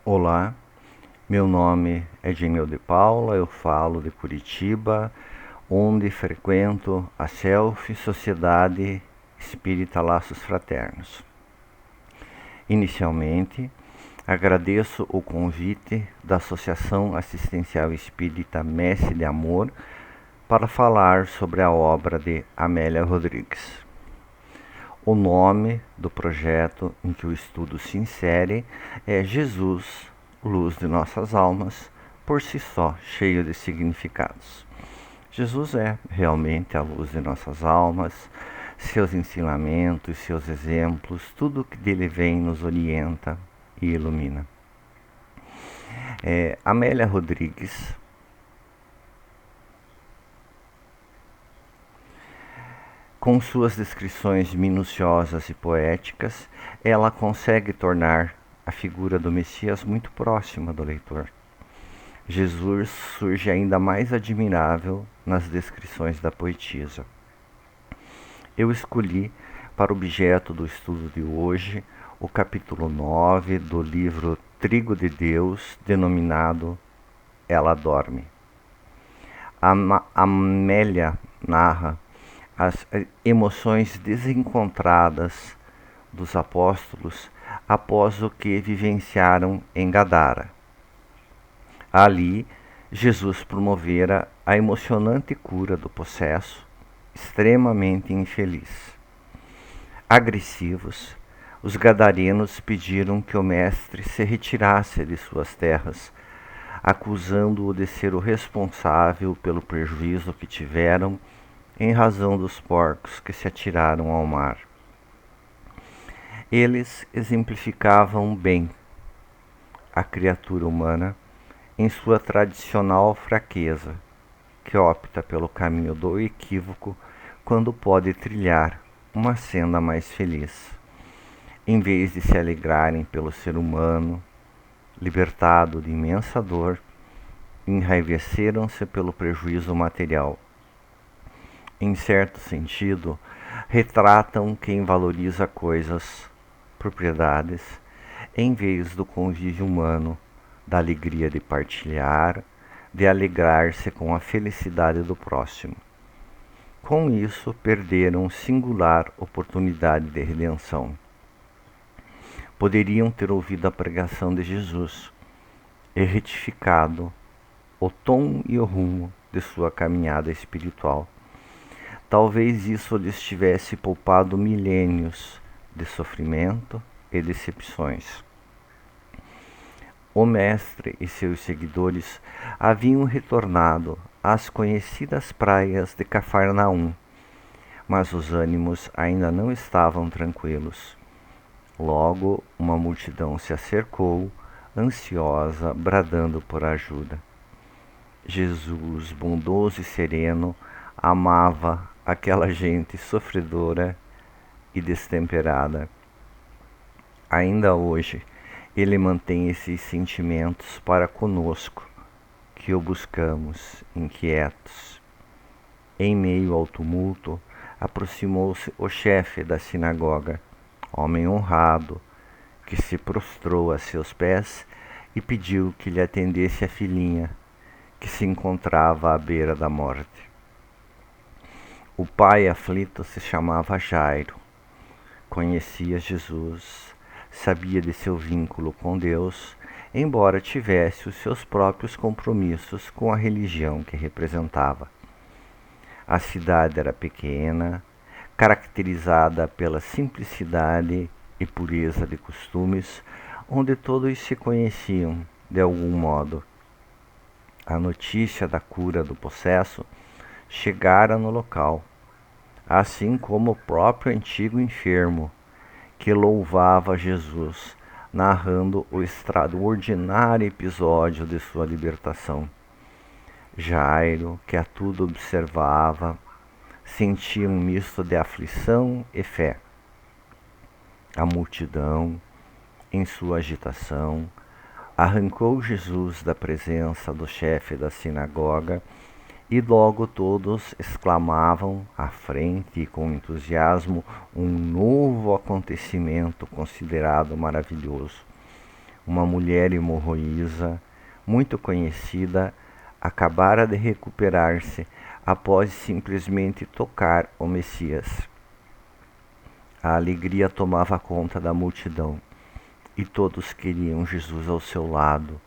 Olá, meu nome é Edmil de Paula, eu falo de Curitiba, onde frequento a SELF, Sociedade Espírita Laços Fraternos. Inicialmente, agradeço o convite da Associação Assistencial Espírita Messe de Amor para falar sobre a obra de Amélia Rodrigues. O nome do projeto em que o estudo se insere é Jesus, Luz de Nossas Almas, por si só, cheio de significados. Jesus é realmente a luz de nossas almas, seus ensinamentos, seus exemplos, tudo que dele vem nos orienta e ilumina. Amélia Rodrigues com suas descrições minuciosas e poéticas, ela consegue tornar a figura do Messias muito próxima do leitor. Jesus surge ainda mais admirável nas descrições da poetisa. Eu escolhi para objeto do estudo de hoje o capítulo 9 do livro Trigo de Deus, denominado Ela Dorme. Amélia narra as emoções desencontradas dos apóstolos após o que vivenciaram em Gadara. Ali, Jesus promovera a emocionante cura do possesso, extremamente infeliz. Agressivos, os gadarenos pediram que o mestre se retirasse de suas terras, acusando-o de ser o responsável pelo prejuízo que tiveram em razão dos porcos que se atiraram ao mar. Eles exemplificavam bem a criatura humana em sua tradicional fraqueza, que opta pelo caminho do equívoco quando pode trilhar uma senda mais feliz. Em vez de se alegrarem pelo ser humano, libertado de imensa dor, enraiveceram-se pelo prejuízo material. Em certo sentido, retratam quem valoriza coisas, propriedades, em vez do convívio humano, da alegria de partilhar, de alegrar-se com a felicidade do próximo. Com isso, perderam singular oportunidade de redenção. Poderiam ter ouvido a pregação de Jesus e retificado o tom e o rumo de sua caminhada espiritual. Talvez isso lhes tivesse poupado milênios de sofrimento e decepções. O mestre e seus seguidores haviam retornado às conhecidas praias de Cafarnaum, mas os ânimos ainda não estavam tranquilos. Logo, uma multidão se acercou, ansiosa, bradando por ajuda. Jesus, bondoso e sereno, amava aquela gente sofredora e destemperada. Ainda hoje, ele mantém esses sentimentos para conosco, que o buscamos, inquietos. Em meio ao tumulto, aproximou-se o chefe da sinagoga, homem honrado, que se prostrou a seus pés e pediu que lhe atendesse a filhinha, que se encontrava à beira da morte. O pai aflito se chamava Jairo. Conhecia Jesus, sabia de seu vínculo com Deus, embora tivesse os seus próprios compromissos com a religião que representava. A cidade era pequena, caracterizada pela simplicidade e pureza de costumes, onde todos se conheciam de algum modo. A notícia da cura do possesso chegara no local, assim como o próprio antigo enfermo, que louvava Jesus, narrando o extraordinário episódio de sua libertação. Jairo, que a tudo observava, sentia um misto de aflição e fé. A multidão, em sua agitação, arrancou Jesus da presença do chefe da sinagoga e logo todos exclamavam à frente e com entusiasmo um novo acontecimento considerado maravilhoso. Uma mulher hemorroísa, muito conhecida, acabara de recuperar-se após simplesmente tocar o Messias. A alegria tomava conta da multidão e todos queriam Jesus ao seu lado,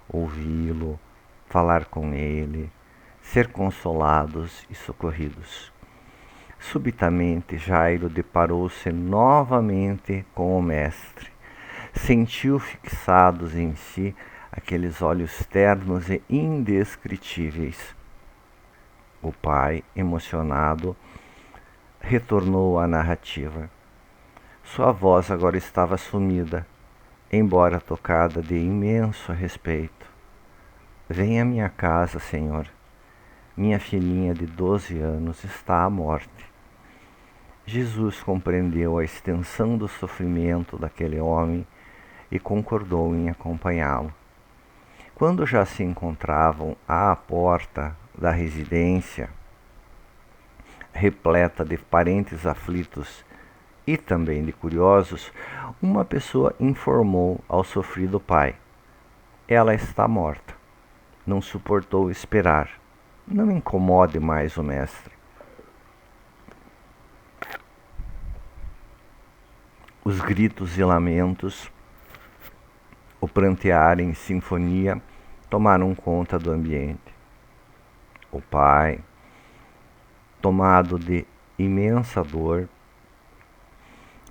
ouvi-lo, falar com ele, ser consolados e socorridos. Subitamente Jairo deparou-se novamente com o Mestre. Sentiu fixados em si aqueles olhos ternos e indescritíveis. O pai, emocionado, retornou à narrativa. Sua voz agora estava sumida, embora tocada de imenso respeito. Venha à minha casa, Senhor. Minha filhinha de 12 anos está à morte. Jesus compreendeu a extensão do sofrimento daquele homem e concordou em acompanhá-lo. Quando já se encontravam à porta da residência, repleta de parentes aflitos e também de curiosos, uma pessoa informou ao sofrido pai: ela está morta. Não suportou esperar. Não incomode mais o mestre. Os gritos e lamentos, o prantear em sinfonia, tomaram conta do ambiente. O pai, tomado de imensa dor,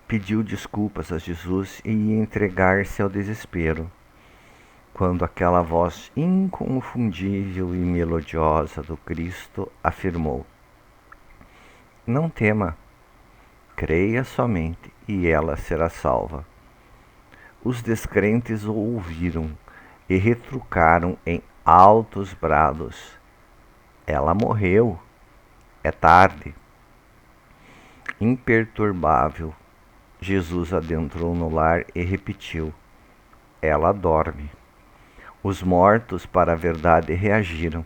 pediu desculpas a Jesus e ia entregar-se ao desespero, quando aquela voz inconfundível e melodiosa do Cristo afirmou: não tema, creia somente e ela será salva. Os descrentes o ouviram e retrucaram em altos brados: ela morreu, é tarde. Imperturbável, Jesus adentrou no lar e repetiu: ela dorme. Os mortos para a verdade reagiram.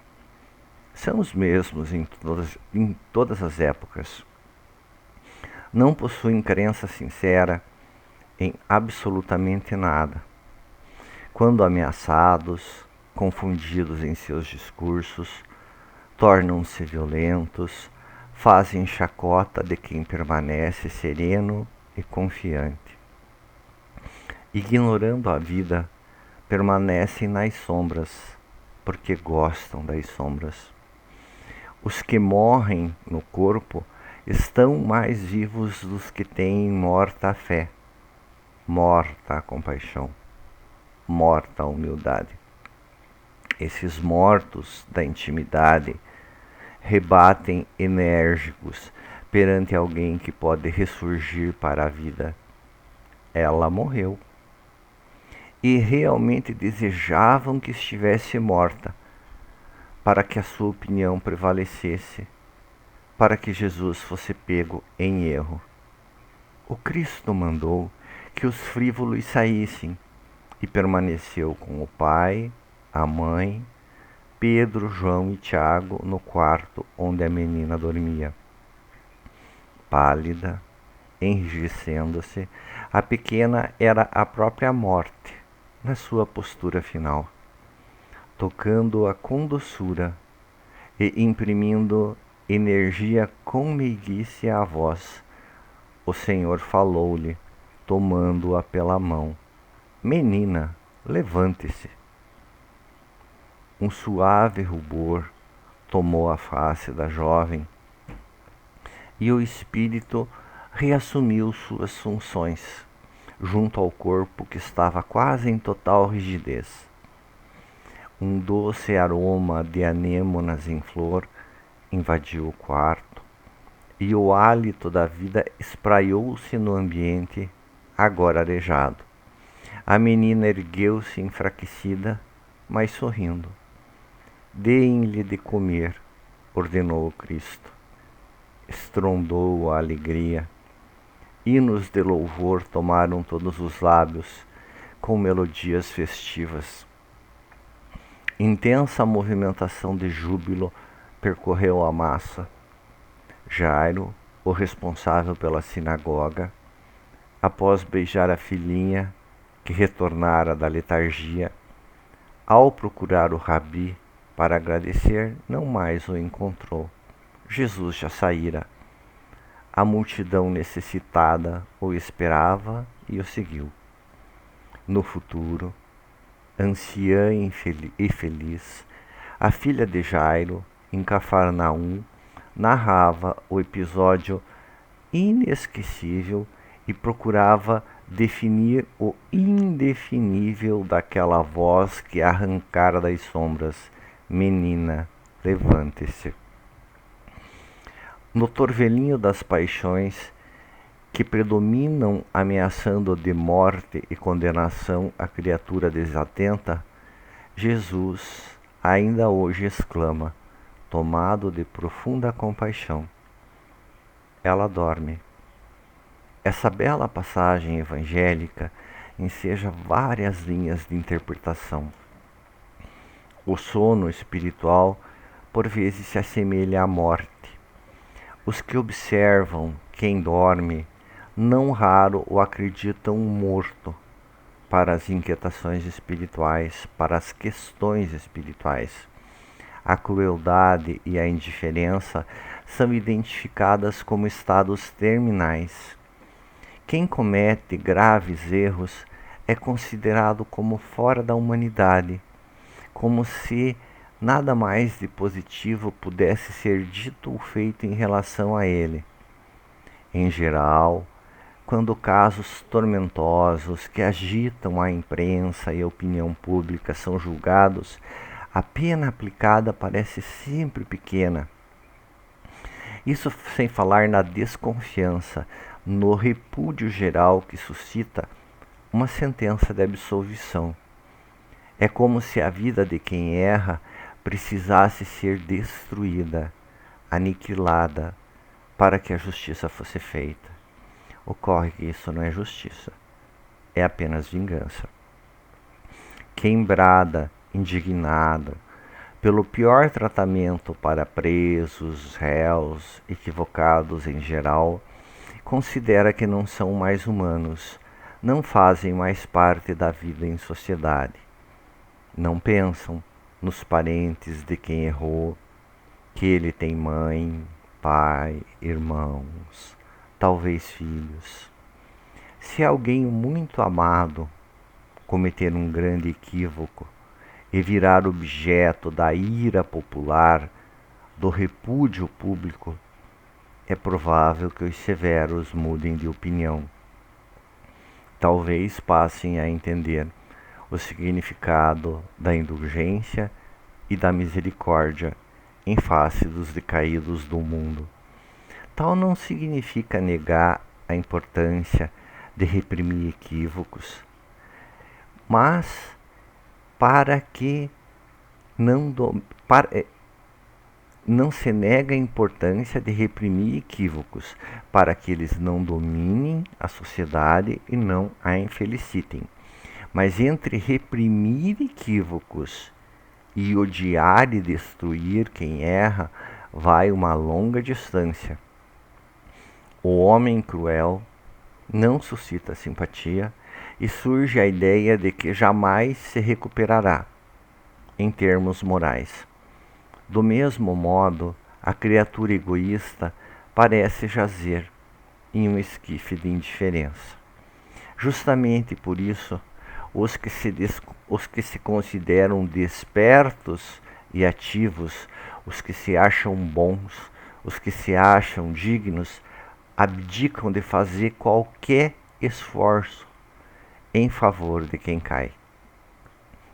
São os mesmos em todas as épocas. Não possuem crença sincera em absolutamente nada. Quando ameaçados, confundidos em seus discursos, tornam-se violentos, fazem chacota de quem permanece sereno e confiante. Ignorando a vida, permanecem nas sombras, porque gostam das sombras. Os que morrem no corpo estão mais vivos dos que têm morta a fé, morta a compaixão, morta a humildade. Esses mortos da intimidade rebatem enérgicos perante alguém que pode ressurgir para a vida. Ela morreu. E realmente desejavam que estivesse morta, para que a sua opinião prevalecesse, para que Jesus fosse pego em erro. O Cristo mandou que os frívolos saíssem e permaneceu com o pai, a mãe, Pedro, João e Tiago no quarto onde a menina dormia. Pálida, enrijecendo-se, a pequena era a própria morte na sua postura final, tocando-a com doçura e imprimindo energia com meiguice à voz. O Senhor falou-lhe, tomando-a pela mão: menina, levante-se. Um suave rubor tomou a face da jovem e o espírito reassumiu suas funções junto ao corpo que estava quase em total rigidez. Um doce aroma de anêmonas em flor invadiu o quarto e o hálito da vida espraiou-se no ambiente agora arejado. A menina ergueu-se enfraquecida, mas sorrindo. Deem-lhe de comer, ordenou o Cristo. Estrondou a alegria. Hinos de louvor tomaram todos os lábios, com melodias festivas. Intensa movimentação de júbilo percorreu a massa. Jairo, o responsável pela sinagoga, após beijar a filhinha, que retornara da letargia, ao procurar o rabi para agradecer, não mais o encontrou. Jesus já saíra. A multidão necessitada o esperava e o seguiu. No futuro, anciã e feliz, a filha de Jairo, em Cafarnaum, narrava o episódio inesquecível e procurava definir o indefinível daquela voz que arrancara das sombras: menina, levante-se. No torvelinho das paixões que predominam, ameaçando de morte e condenação a criatura desatenta, Jesus ainda hoje exclama, tomado de profunda compaixão: ela dorme. Essa bela passagem evangélica enseja várias linhas de interpretação. O sono espiritual por vezes se assemelha à morte. Os que observam quem dorme não raro o acreditam morto para as inquietações espirituais, para as questões espirituais. A crueldade e a indiferença são identificadas como estados terminais. Quem comete graves erros é considerado como fora da humanidade, como se nada mais de positivo pudesse ser dito ou feito em relação a ele. Em geral, quando casos tormentosos que agitam a imprensa e a opinião pública são julgados, a pena aplicada parece sempre pequena. Isso sem falar na desconfiança, no repúdio geral que suscita uma sentença de absolvição. É como se a vida de quem erra precisasse ser destruída, aniquilada, para que a justiça fosse feita. Ocorre que isso não é justiça, é apenas vingança. Quem brada, indignado, pelo pior tratamento para presos, réus, equivocados em geral, considera que não são mais humanos, não fazem mais parte da vida em sociedade. Não pensam nos parentes de quem errou, que ele tem mãe, pai, irmãos, talvez filhos. Se alguém muito amado cometer um grande equívoco e virar objeto da ira popular, do repúdio público, é provável que os severos mudem de opinião. Talvez passem a entender o significado da indulgência e da misericórdia em face dos decaídos do mundo. Tal não significa negar a importância de reprimir equívocos, mas para que não se nega a importância de reprimir equívocos, para que eles não dominem a sociedade e não a infelicitem. Mas entre reprimir equívocos e odiar e destruir quem erra, vai uma longa distância. O homem cruel não suscita simpatia e surge a ideia de que jamais se recuperará em termos morais. Do mesmo modo, a criatura egoísta parece jazer em um esquife de indiferença. Justamente por isso, os que se consideram despertos e ativos, os que se acham bons, os que se acham dignos, abdicam de fazer qualquer esforço em favor de quem cai.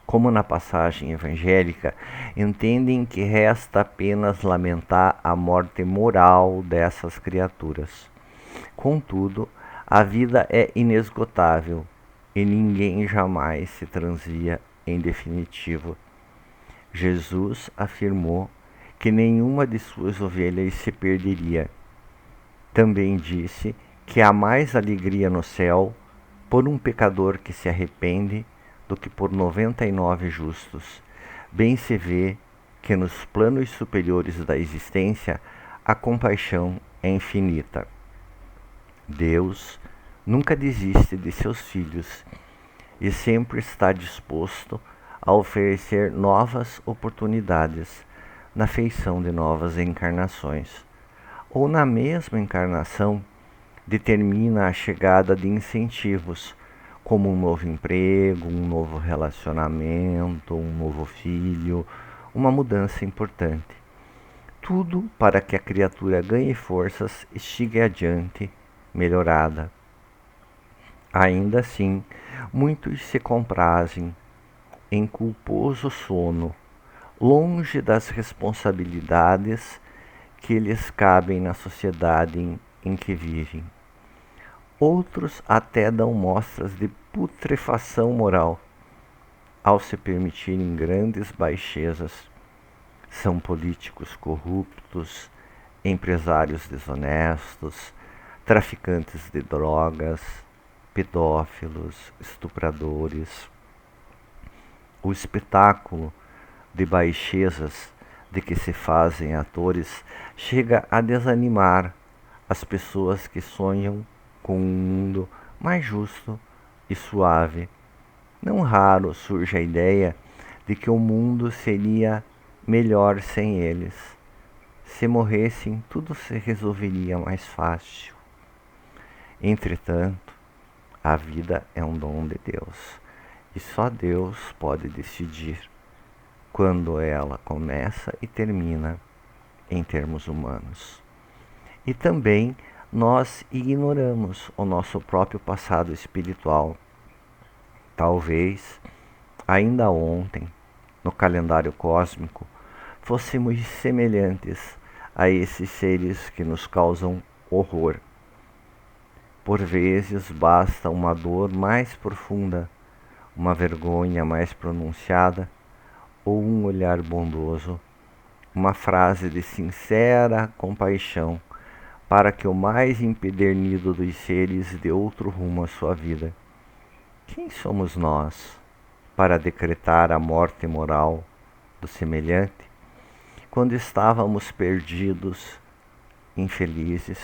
Como na passagem evangélica, entendem que resta apenas lamentar a morte moral dessas criaturas. Contudo, a vida é inesgotável e ninguém jamais se transvia em definitivo. Jesus afirmou que nenhuma de suas ovelhas se perderia. Também disse que há mais alegria no céu por um pecador que se arrepende do que por 99 justos. Bem se vê que nos planos superiores da existência a compaixão é infinita. Deus nunca desiste de seus filhos e sempre está disposto a oferecer novas oportunidades na feição de novas encarnações, ou na mesma encarnação determina a chegada de incentivos, como um novo emprego, um novo relacionamento, um novo filho, uma mudança importante. Tudo para que a criatura ganhe forças e chegue adiante, melhorada. Ainda assim, muitos se comprazem em culposo sono, longe das responsabilidades que lhes cabem na sociedade em que vivem. Outros até dão mostras de putrefação moral ao se permitirem grandes baixezas. São políticos corruptos, empresários desonestos, traficantes de drogas, pedófilos, estupradores. O espetáculo de baixezas de que se fazem atores chega a desanimar as pessoas que sonham com um mundo mais justo e suave. Não raro surge a ideia de que o mundo seria melhor sem eles. Se morressem, tudo se resolveria mais fácil. Entretanto, a vida é um dom de Deus e só Deus pode decidir quando ela começa e termina em termos humanos. E também nós ignoramos o nosso próprio passado espiritual. Talvez, ainda ontem, no calendário cósmico, fôssemos semelhantes a esses seres que nos causam horror. Por vezes basta uma dor mais profunda, uma vergonha mais pronunciada, ou um olhar bondoso, uma frase de sincera compaixão, para que o mais empedernido dos seres dê outro rumo à sua vida. Quem somos nós para decretar a morte moral do semelhante, quando estávamos perdidos, infelizes,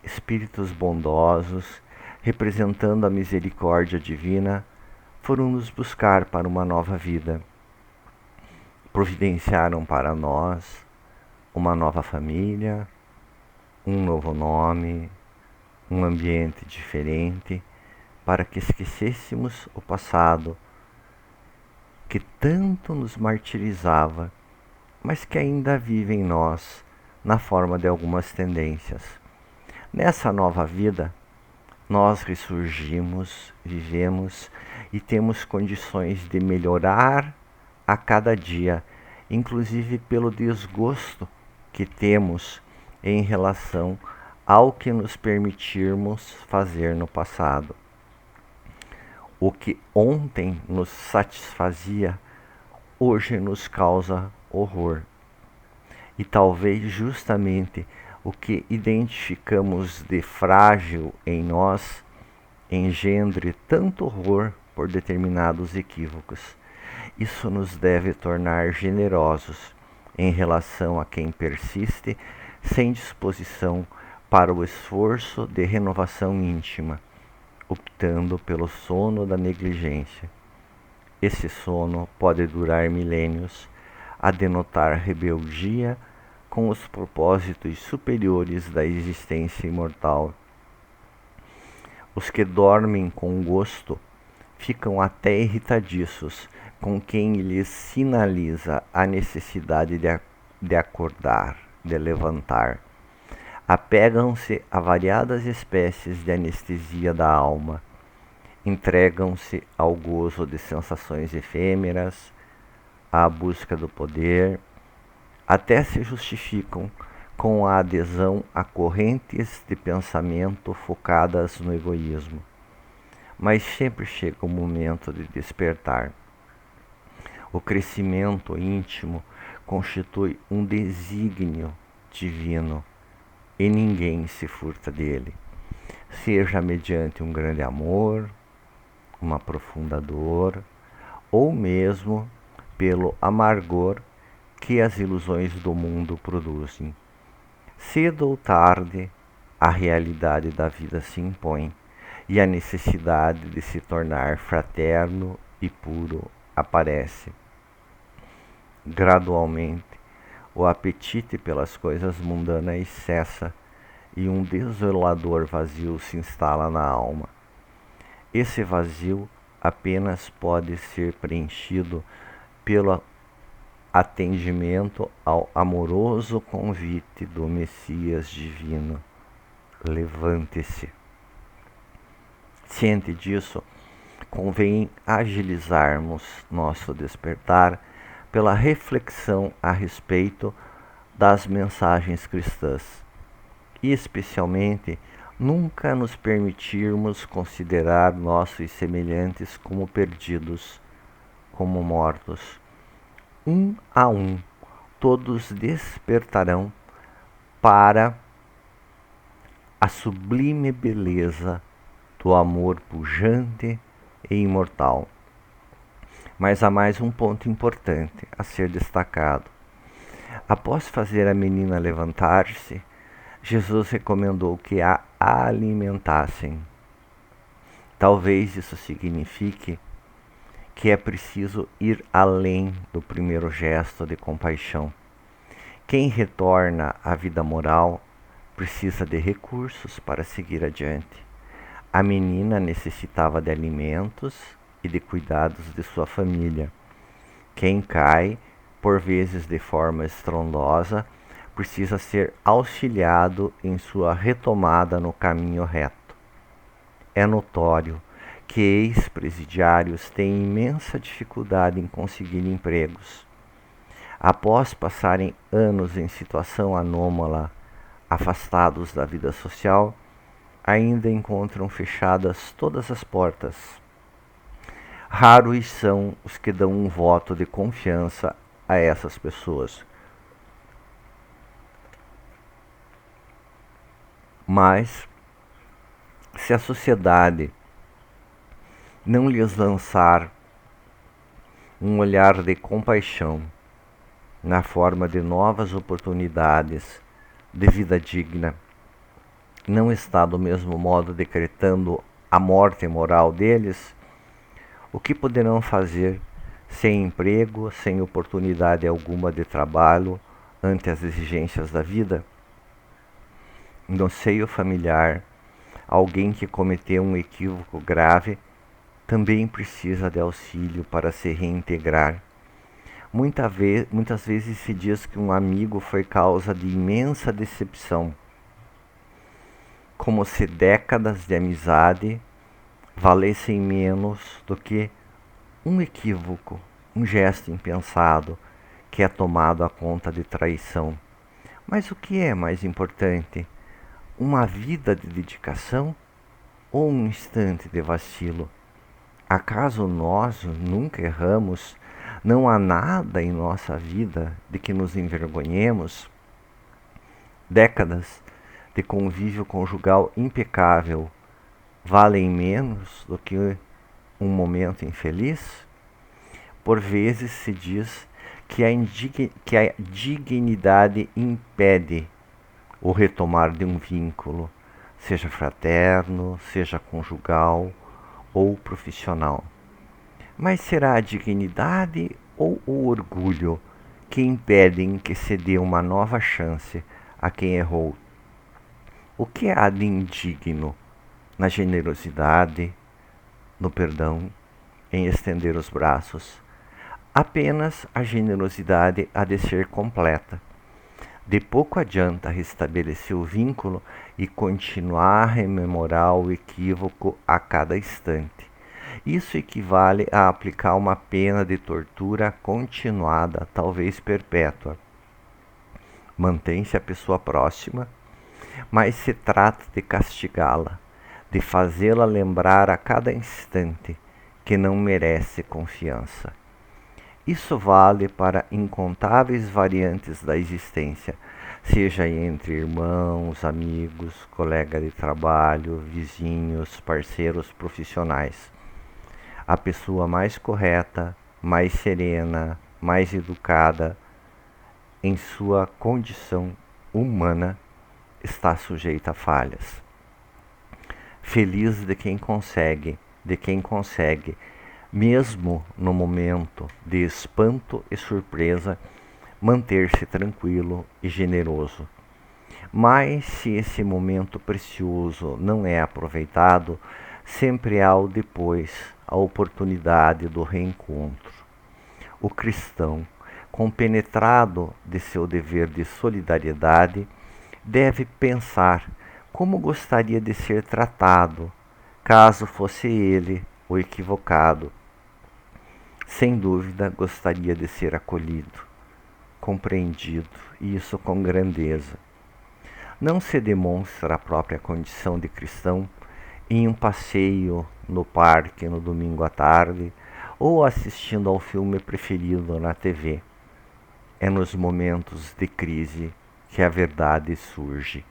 espíritos bondosos, representando a misericórdia divina, foram nos buscar para uma nova vida. Providenciaram para nós uma nova família, um novo nome, um ambiente diferente, para que esquecêssemos o passado que tanto nos martirizava, mas que ainda vive em nós na forma de algumas tendências. Nessa nova vida, nós ressurgimos, vivemos e temos condições de melhorar a cada dia, inclusive pelo desgosto que temos em relação ao que nos permitirmos fazer no passado. O que ontem nos satisfazia, hoje nos causa horror. E talvez justamente o que identificamos de frágil em nós engendre tanto horror por determinados equívocos. Isso nos deve tornar generosos em relação a quem persiste sem disposição para o esforço de renovação íntima, optando pelo sono da negligência. Esse sono pode durar milênios, a denotar rebeldia com os propósitos superiores da existência imortal. Os que dormem com gosto ficam até irritadiços com quem lhes sinaliza a necessidade de acordar, de levantar. Apegam-se a variadas espécies de anestesia da alma, entregam-se ao gozo de sensações efêmeras, à busca do poder, até se justificam com a adesão a correntes de pensamento focadas no egoísmo. Mas sempre chega o momento de despertar. O crescimento íntimo constitui um desígnio divino e ninguém se furta dele, seja mediante um grande amor, uma profunda dor, ou mesmo pelo amargor que as ilusões do mundo produzem. Cedo ou tarde, a realidade da vida se impõe e a necessidade de se tornar fraterno e puro aparece. Gradualmente, o apetite pelas coisas mundanas cessa e um desolador vazio se instala na alma. Esse vazio apenas pode ser preenchido pelo atendimento ao amoroso convite do Messias divino. Levante-se. Ciente disso, convém agilizarmos nosso despertar pela reflexão a respeito das mensagens cristãs e, especialmente, nunca nos permitirmos considerar nossos semelhantes como perdidos, como mortos. Um a um, todos despertarão para a sublime beleza do amor pujante e imortal. Mas há mais um ponto importante a ser destacado. Após fazer a menina levantar-se, Jesus recomendou que a alimentassem. Talvez isso signifique que é preciso ir além do primeiro gesto de compaixão. Quem retorna à vida moral precisa de recursos para seguir adiante. A menina necessitava de alimentos e de cuidados de sua família. Quem cai, por vezes de forma estrondosa, precisa ser auxiliado em sua retomada no caminho reto. É notório que ex-presidiários têm imensa dificuldade em conseguir empregos. Após passarem anos em situação anômala, afastados da vida social, ainda encontram fechadas todas as portas. Raros são os que dão um voto de confiança a essas pessoas. Mas, se a sociedade não lhes lançar um olhar de compaixão na forma de novas oportunidades de vida digna, não está do mesmo modo decretando a morte moral deles, o que poderão fazer sem emprego, sem oportunidade alguma de trabalho ante as exigências da vida? No seio familiar, alguém que cometeu um equívoco grave também precisa de auxílio para se reintegrar. Muitas vezes se diz que um amigo foi causa de imensa decepção, como se décadas de amizade valessem menos do que um equívoco, um gesto impensado que é tomado à conta de traição. Mas o que é mais importante? Uma vida de dedicação ou um instante de vacilo? Acaso nós nunca erramos? Não há nada em nossa vida de que nos envergonhemos? Décadas de convívio conjugal impecável valem menos do que um momento infeliz? Por vezes se diz que a dignidade impede o retomar de um vínculo, seja fraterno, seja conjugal ou profissional. Mas será a dignidade ou o orgulho que impedem que se dê uma nova chance a quem errou? O que há de indigno na generosidade, no perdão, em estender os braços? Apenas a generosidade há de ser completa. De pouco adianta restabelecer o vínculo e continuar a rememorar o equívoco a cada instante. Isso equivale a aplicar uma pena de tortura continuada, talvez perpétua. Mantém-se a pessoa próxima, mas se trata de castigá-la, de fazê-la lembrar a cada instante que não merece confiança. Isso vale para incontáveis variantes da existência, seja entre irmãos, amigos, colegas de trabalho, vizinhos, parceiros profissionais. A pessoa mais correta, mais serena, mais educada, em sua condição humana, está sujeita a falhas. Feliz de quem consegue, mesmo no momento de espanto e surpresa, manter-se tranquilo e generoso. Mas se esse momento precioso não é aproveitado, sempre há o depois, a oportunidade do reencontro. O cristão, compenetrado de seu dever de solidariedade, deve pensar como gostaria de ser tratado, caso fosse ele o equivocado. Sem dúvida, gostaria de ser acolhido, compreendido, e isso com grandeza. Não se demonstra a própria condição de cristão em um passeio no parque no domingo à tarde ou assistindo ao filme preferido na TV. É nos momentos de crise que a verdade surge.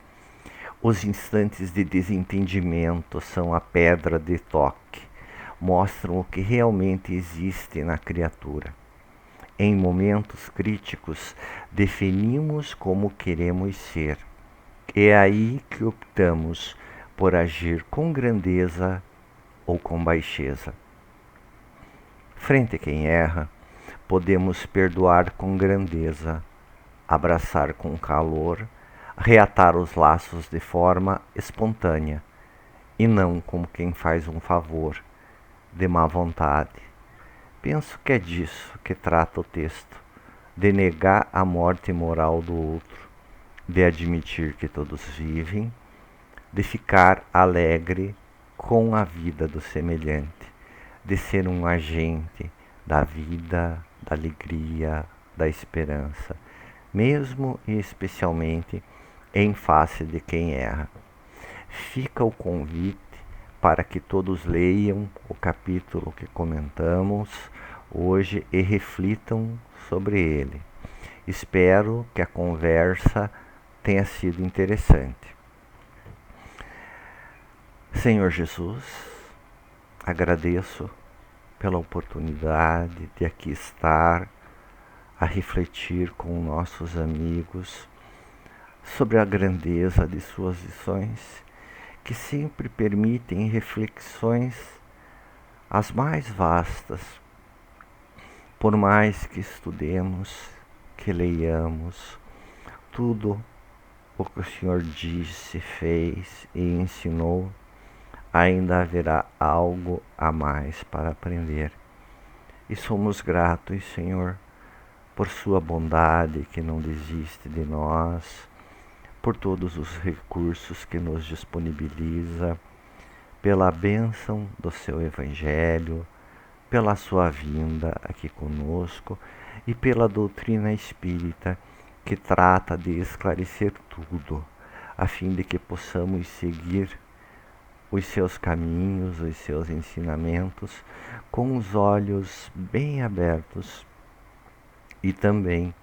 Os instantes de desentendimento são a pedra de toque, mostram o que realmente existe na criatura. Em momentos críticos, definimos como queremos ser. É aí que optamos por agir com grandeza ou com baixeza. Frente a quem erra, podemos perdoar com grandeza, abraçar com calor, reatar os laços de forma espontânea, e não como quem faz um favor, de má vontade. Penso que é disso que trata o texto, de negar a morte moral do outro, de admitir que todos vivem, de ficar alegre com a vida do semelhante, de ser um agente da vida, da alegria, da esperança, mesmo e especialmente em face de quem erra. Fica o convite para que todos leiam o capítulo que comentamos hoje e reflitam sobre ele. Espero que a conversa tenha sido interessante. Senhor Jesus, agradeço pela oportunidade de aqui estar a refletir com nossos amigos sobre a grandeza de suas lições, que sempre permitem reflexões as mais vastas. Por mais que estudemos, que leiamos, tudo o que o Senhor disse, fez e ensinou, ainda haverá algo a mais para aprender. E somos gratos, Senhor, por sua bondade que não desiste de nós, por todos os recursos que nos disponibiliza, pela bênção do seu Evangelho, pela sua vinda aqui conosco e pela doutrina espírita que trata de esclarecer tudo, a fim de que possamos seguir os seus caminhos, os seus ensinamentos, com os olhos bem abertos e também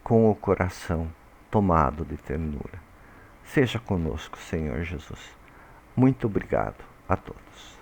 com o coração tomado de ternura. Seja conosco, Senhor Jesus. Muito obrigado a todos.